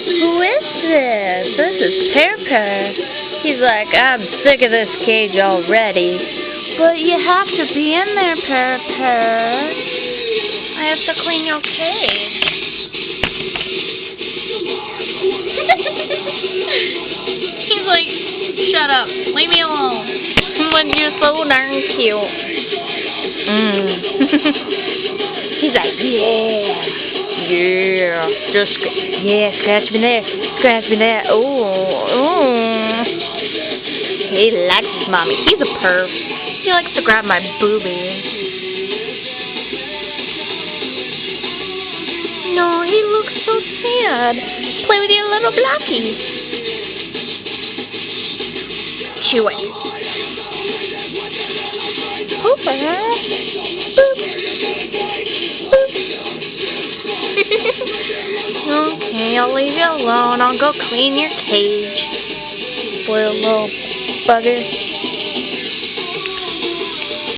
Who is this? This is Pear. He's like, I'm sick of this cage already. But you have to be in there, Pear. I have to clean your cage. He's like, shut up, leave me alone. But you're so darn cute. He's like, yeah, just, scratch me there, oh. He likes his mommy. He's a perv. He likes to grab my boobies. No, he looks so sad. Play with your little blockies. Chew it. Hooper. Boop. Boop. Okay, I'll leave you alone. I'll go clean your cage. Spoiled little bugger.